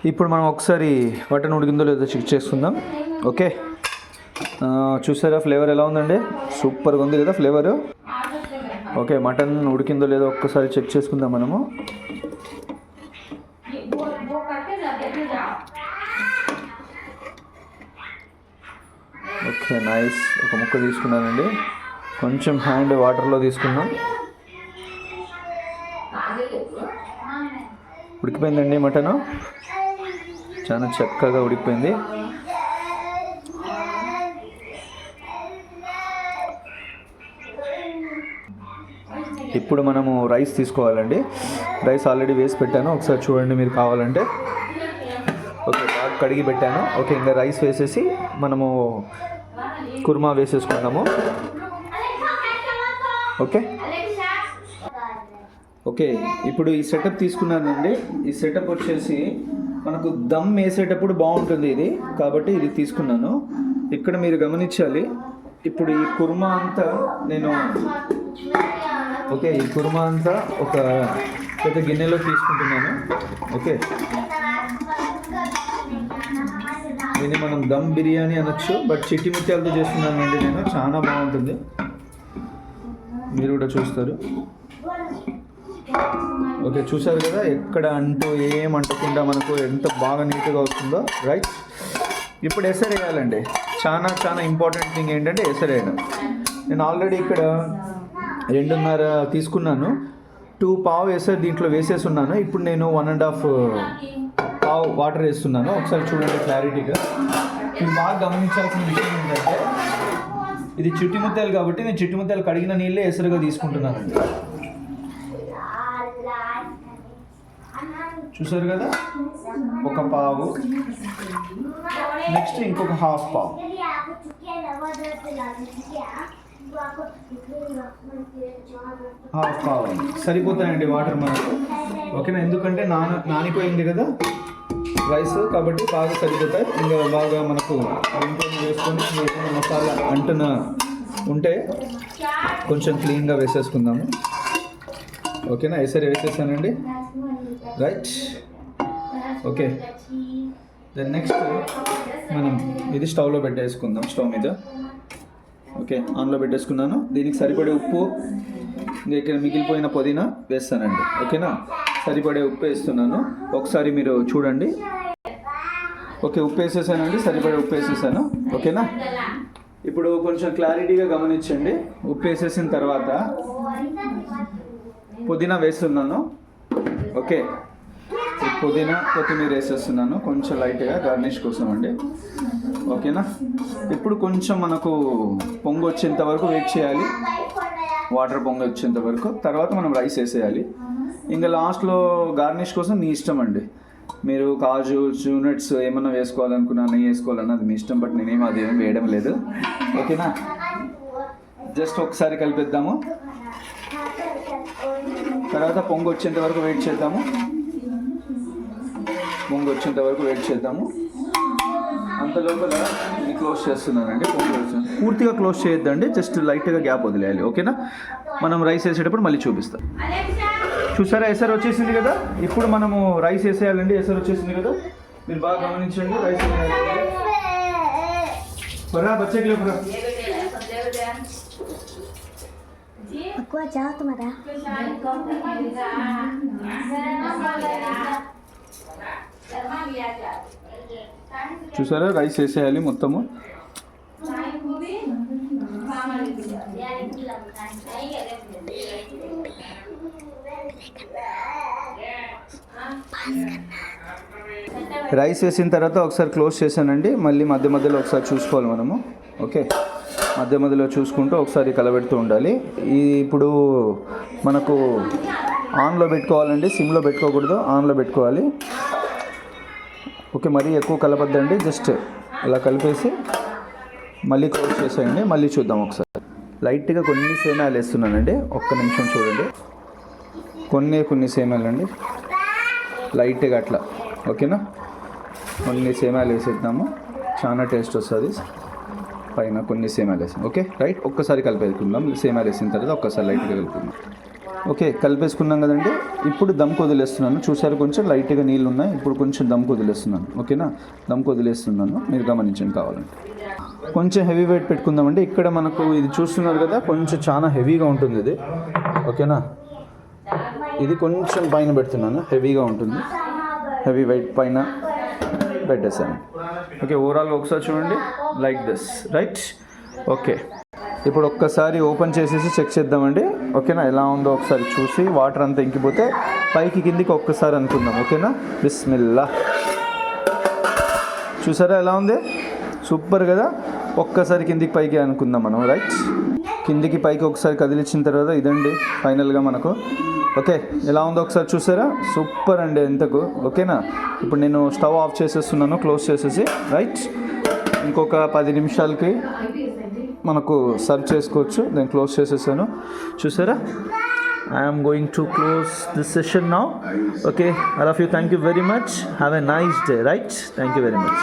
ఇప్పుడు మనం ఒకసారి మటన్ ఉడికిందో లేదో చెక్ చేసుకుందాం. ఓకే, చూసారా ఫ్లేవర్ ఎలా ఉందండి? సూపర్గా ఉంది కదా ఫ్లేవరు. ఓకే, మటన్ ఉడికిందో లేదో ఒక్కసారి చెక్ చేసుకుందాం మనము. Okay nice. ఒక ముక్క తీసుకున్నానండి, కొంచెం హ్యాండ్ వాటర్లో తీసుకున్నాం. ఉడికిపోయిందండి మటను, చాలా చక్కగా ఉడికిపోయింది. ఇప్పుడు మనము రైస్ తీసుకోవాలండి. రైస్ ఆల్రెడీ వేసి పెట్టాను, ఒకసారి చూడండి మీరు కావాలంటే. ఓకే, బాగా కడిగి పెట్టాను. ఓకే, ఇంకా రైస్ వేసేసి మనము కుర్మా వేసేసుకుందాము. ఓకే ఓకే ఇప్పుడు ఈ సెటప్ తీసుకున్నానండి. ఈ సెటప్ వచ్చేసి మనకు దమ్ వేసేటప్పుడు బాగుంటుంది ఇది, కాబట్టి ఇది తీసుకున్నాను. ఇక్కడ మీరు గమనించాలి, ఇప్పుడు ఈ కుర్మా అంతా నేను ఈ కుర్మా అంతా ఒక పెద్ద గిన్నెలో తీసుకుంటున్నాను. ఓకే, దీన్ని మనం దమ్ బిర్యానీ అనొచ్చు, బట్ చిట్టి ముత్యాలతో చేస్తున్నానండి నేను. చాలా బాగుంటుంది, మీరు కూడా చూస్తారు. ఓకే, చూసారు కదా ఎక్కడ అంటూ ఏమంటకుండా మనకు ఎంత బాగా నీట్గా వస్తుందో. రైట్, ఇప్పుడు ఎసరు వేయాలండి. చాలా చాలా ఇంపార్టెంట్ థింగ్ ఏంటంటే ఎసరు వేయడం. నేను ఆల్రెడీ ఇక్కడ 2.5 తీసుకున్నాను. 2 పావు ఎసరు దీంట్లో వేసేసి ఉన్నాను. ఇప్పుడు నేను 1.5 పావు వాటర్ వేస్తున్నాను. ఒకసారి చూడండి క్లారిటీగా. మీరు బాగా గమనించాల్సిన విషయం ఏంటంటే, ఇది చిట్టి ముత్యాలు కాబట్టి నేను చిట్టి ముత్యాలు కడిగిన నీళ్ళే ఎసరుగా తీసుకుంటున్నానండి. చూసారు కదా, 1 పావు, నెక్స్ట్ ఇంకొక 1/2 పావు. సరిపోతాయండి వాటర్ మనకు. ఓకేనా, ఎందుకంటే నానిపోయింది కదా రైస్, కాబట్టి బాగా సరిపోతాయి. ఇంకా బాగా మనకు వేసుకొని మసాలా అంటున ఉంటే కొంచెం క్లీన్గా వేసేసుకుందాము. ఓకేనా, ఎసరు వేసేసానండి. Right, okay. దెన్ నెక్స్ట్ మనం ఇది స్టవ్లో పెట్టేసుకుందాం, స్టవ్ మీద. ఓకే, ఆన్లో పెట్టేసుకున్నాను. దీనికి సరిపడే ఉప్పు, ఇక్కడ మిగిలిపోయిన పుదీనా వేస్తానండి. ఓకేనా, సరిపడే ఉప్పు వేస్తున్నాను. ఒకసారి మీరు చూడండి. ఓకే, ఉప్పు వేసేసానండి, సరిపడే ఉప్పు వేసేసాను. ఓకేనా, ఇప్పుడు కొంచెం క్లారిటీగా గమనించండి. ఉప్పు వేసేసిన తర్వాత పుదీనా వేస్తున్నాను. ఓకే, పుదీనా కొత్తిమీర వేసేస్తున్నాను కొంచెం లైట్గా గార్నిష్ కోసం అండి. ఓకేనా, ఇప్పుడు కొంచెం మనకు పొంగు వచ్చేంత వరకు వెయిట్ చేయాలి. వాటర్ పొంగు వచ్చేంత వరకు, తర్వాత మనం రైస్ వేసేయాలి. ఇంకా లాస్ట్లో గార్నిష్ కోసం మీ ఇష్టం అండి. మీరు కాజు నట్స్ ఏమన్నా వేసుకోవాలనుకున్నా, నెయ్యి వేసుకోవాలన్నా అది మీ ఇష్టం. బట్ నేనేమో అది ఏమి వేయడం లేదు. ఓకేనా, జస్ట్ ఒకసారి కలిపేద్దాము. తర్వాత పొంగు వచ్చేంత వరకు వెయిట్ చేద్దాము. పొంగు వచ్చేంత వరకు వెయిట్ చేద్దాము. అంత లోపల ఇది క్లోజ్ చేస్తున్నానండి. పూర్తిగా క్లోజ్ చేయొద్దండి, జస్ట్ లైట్గా గ్యాప్ వదిలేయాలి. ఓకేనా, మనం రైస్ వేసేటప్పుడు మళ్ళీ చూపిస్తాం. చూసారా, ఎసరు వచ్చేసింది కదా. ఇప్పుడు మనము రైస్ వేసేయాలండి. ఎసరు వచ్చేసింది కదా, మీరు బాగా గమనించండి. రైస్ వేసేయాలి. బచ్చకి లేపురా. చూసారా, రైస్ వేసేయాలి మొత్తము. రైస్ వేసిన తర్వాత ఒకసారి క్లోజ్ చేశానండి. మళ్ళీ మధ్య మధ్యలో ఒకసారి చూసుకోవాలి మనము. ఓకే, మధ్య మధ్యలో చూసుకుంటూ ఒకసారి కలబెడుతూ ఉండాలి. ఇప్పుడు మనకు ఆన్లో పెట్టుకోవాలండి, సిమ్లో పెట్టుకోకూడదు, ఆన్లో పెట్టుకోవాలి. ఓకే, మరీ ఎక్కువ కలపద్దండి, జస్ట్ అలా కలిపేసి మళ్ళీ క్లోజ్ చేసేయండి. మళ్ళీ చూద్దాం ఒకసారి. లైట్గా కొన్ని సేమ్యాలు వేస్తున్నానండి, ఒక్క నిమిషం చూడండి. కొన్ని సేమ్యాలు అండి, లైట్గా అట్లా. ఓకేనా, కొన్ని సేమ్యాలు వేసేద్దాము, చాలా టేస్ట్ వస్తుంది. పైన కొన్ని సేమ్యాలు వేసాం. ఓకే రైట్, ఒక్కసారి కలిపేసుకుందాం. సేమ్యాలు వేసిన తర్వాత ఒక్కసారి లైట్గా కలుపుకుందాం. ఓకే, కలిపేసుకున్నాం కదండి. ఇప్పుడు దమ్కి వదిలేస్తున్నాను. చూసారు కొంచెం లైట్గా నీళ్ళు ఉన్నాయి. ఇప్పుడు కొంచెం దమ్కి వదిలేస్తున్నాను. ఓకేనా, దమ్కి వదిలేస్తున్నాను, మీరు గమనించండి కావాలంటే. కొంచెం హెవీ వెయిట్ పెట్టుకుందామండి. ఇక్కడ మనకు ఇది చూస్తున్నారు కదా, కొంచెం చాలా హెవీగా ఉంటుంది ఇది. ఓకేనా, ఇది కొంచెం పైన పెడుతున్నాను, హెవీగా ఉంటుంది. హెవీ వెయిట్ పైన పెట్టేసాను. ఓకే, ఓవరాల్గా ఒకసారి చూడండి, లైక్ దిస్, రైట్. ఓకే, ఇప్పుడు ఒక్కసారి ఓపెన్ చేసేసి చెక్ చేద్దామండి. ఓకేనా, ఎలా ఉందో ఒకసారి చూసి వాటర్ అంతా ఇంకిపోతే పైకి కిందికి ఒక్కసారి అనుకుందాం. ఓకేనా, బిస్మిల్లా. చూసారా ఎలా ఉంది, సూపర్ కదా. ఒక్కసారి కిందికి పైకి అనుకుందాం మనం, రైట్. కిందికి పైకి ఒకసారి కదిలించిన తర్వాత ఇదండి ఫైనల్గా మనకు. ఓకే, ఎలా ఉందో ఒకసారి చూసారా, సూపర్ అండి ఎంతకు. ఓకేనా, ఇప్పుడు నేను స్టవ్ ఆఫ్ చేసేస్తున్నాను, క్లోజ్ చేసేసి, రైట్. ఇంకొక 10 నిమిషాలకి మనకు సర్వ్ చేసుకోవచ్చు. నేను క్లోజ్ చేసేసాను, చూసారా. I'm going to close this session now. Okay, all of you, thank you very much. Have a nice day, right. Thank you very much.